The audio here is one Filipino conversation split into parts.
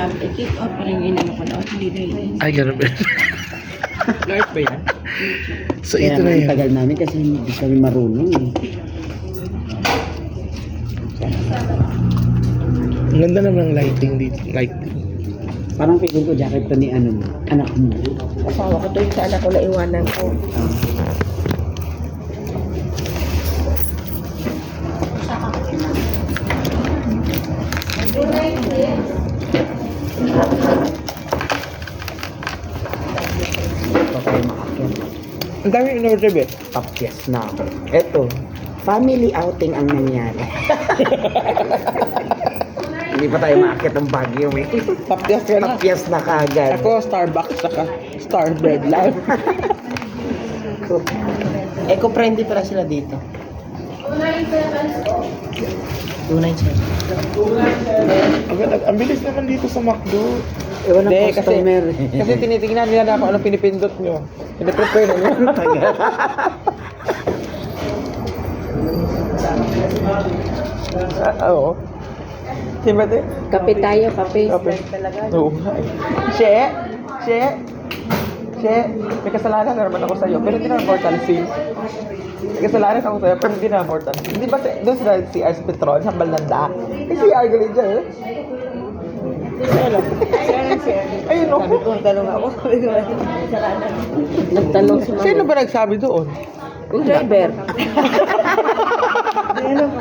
I-take out pa rin yun ko na. Hindi na yun. Ay, ganun ba? Live ba yan? So, Kaya ito na nga, yun. tagal namin kasi hindi kami marunong eh. Ang ganda naman ng lighting dito. Lighting. Parang feeling ko jacket to ni ano mo, anak mo. Asawa ko to yung sa anak ko na iwanan ko. Ang dami in-order eh. Tapos na ako. Eto, family outing ang nangyari. Hindi pa tayo maakit ng Baguio eh. Tapos ka na. Tapos na kagad. Ako, Starbucks, saka Starbread Live. Eco-friendly pala sila dito. 297. Ang bilis naman dito sa McDo. Ewan ng Hindi, customer. kasi tinitingnan nila na kung ano pinipindot nyo. Piniprepare na nyo. Oo. Timothy? Kape tayo, kape. Kape. Talaga. Oo nga eh. She, may kasalanan na naman ako sa'yo, pero hindi naman important sin. May kasalanan ako sa'yo, pero hindi naman important. Hindi ba doon sila si Ars Petron, sa Balanda? Eh, si Argel dyan, eh. Ayun, no? Sabi ko, tanong ako. Sabi ko, kasalanan. Nagtanong si Mama. Sino ba nagsabi doon? Yung driver. Ano ka?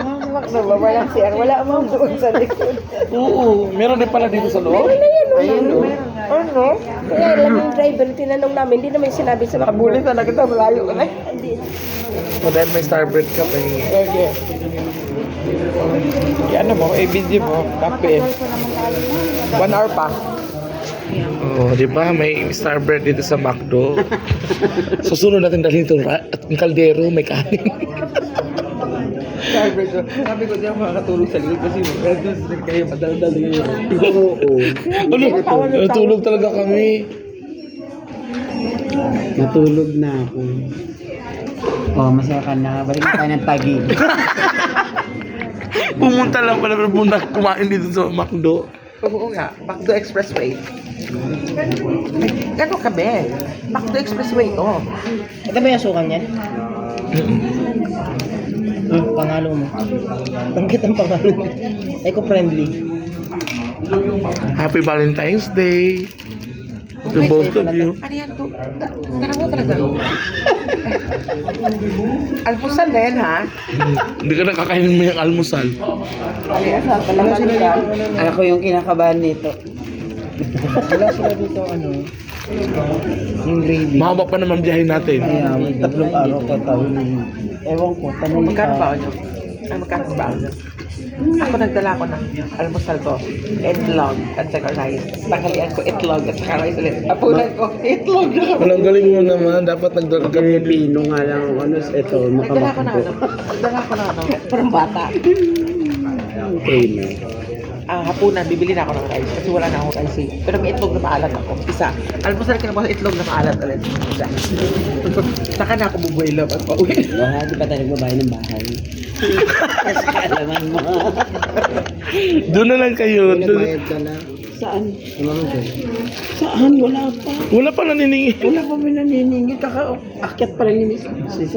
Magbaba lang si Ar. Wala mo doon sa likod. Oo, meron din pala dito sa loob. Meron na yan. Ayun, no? Ano? Kaya alam yung driver, tinanong namin, hindi naman sinabi sa Nakabulis na kita, malayo ka na eh. So, dahil may Starbread ka, pahingi. Sige. Ano mo, video mo, kape. 1 hour pa. Oo, di ba? May Starbread dito sa McDo. Susunod natin dalhin ito. At yung kaldero, may kanin. Sabi ko diyan makakatulog sa likod kasi doon kayo madaldal yun. Oo. Natulog talaga kami. Natulog na ako. Oh, masaya ka na. Balik na tayo ng Taguig. Pumunta lang pala muna kumain dito sa McDo. Oo nga, McDo Expressway. Gano'n kami? McDo Expressway to. Ito ba yung sukan yan? Pangalo mo. Bangkit ang pangalo mo. Eco-friendly. Happy Valentine's Day. To both of you. Ano yan to? Tanong mo talaga. Almusal na yan ha? Hindi ka nakakainin mo yung almusal. Wala sila dito. Ako yung kinakabahan nito. Wala sila dito ano. Yung gravy. Mahaba pa naman biyahe natin. Kaya may 3 araw pa tayo. Ewan ko, tanong Magkano ba nyo? Ay, magkano ba nyo? Ako nagdala ko ng almusal ko, itlog at saka rice. Tanghalian ko itlog at saka rice ulit. Apunan ko, itlog na kami. Walang galing mo naman. Dapat nagdagan mo din. Pilipino nga lang ang ano, ito, Nagdala ko na makamakbo. ano. Nagdala ko na ano. Parang bata. Okay na. Hapunan, bibili na ako ng rice kasi wala na akong rice eh. Pero may itlog na maalat ako. Isa. Almusal ka na itlog na maalat ulit. Isa. Saka na ako bubuelo at pauwi. Wala, di pa tayo nagbabayad ng bahay. Kasi kaalaman mo. Doon na lang kayo. Nagbayad ka na. Saan? Wala mo dyan. Saan? Wala pa. Wala pa naniningi. Wala pa may naniningit. Akyat pa rin yung si